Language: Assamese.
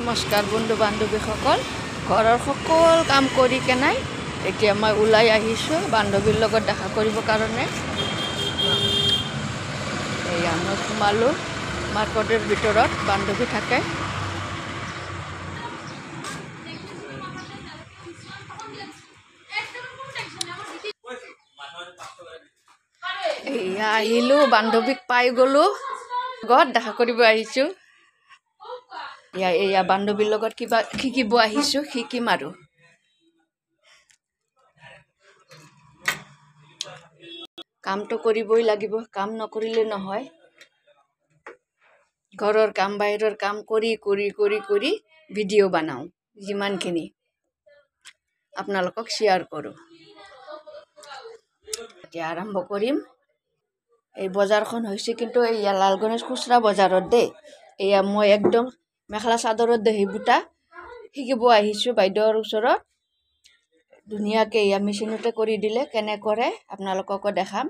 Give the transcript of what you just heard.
নমস্কাৰ বন্ধু বান্ধৱীসকল, ঘৰৰ সকল কাম কৰি কেনাই এতিয়া মই ওলাই আহিছোঁ বান্ধৱীৰ লগত দেখা কৰিবৰ কাৰণে। এয়া মই সোমালোঁ মাৰ্কেটৰ ভিতৰত, বান্ধৱী থাকে। এয়া আহিলোঁ, বান্ধৱীক পাই গ'লোঁ, ঘৰত দেখা কৰিব আহিছোঁ। এয়া বান্ধৱীৰ লগত কিবা শিকিব আহিছোঁ, শিকিম আৰু। কামটো কৰিবই লাগিব, কাম নকৰিলে নহয়। ঘৰৰ কাম বাহিৰৰ কাম কৰি কৰি কৰি কৰি ভিডিঅ' বনাওঁ, যিমানখিনি আপোনালোকক শ্বেয়াৰ কৰোঁ। এতিয়া আৰম্ভ কৰিম। এই বজাৰখন হৈছে কিন্তু এয়া লালগণেশ খুচৰা বজাৰত দেই। এয়া মই একদম মেখেলা চাদৰৰ দহি বুটা শিকিব আহিছোঁ বাইদেউৰ ওচৰত। ধুনীয়াকৈ এয়া মেচিনতে কৰি দিলে কেনে কৰে আপোনালোককো দেখাম।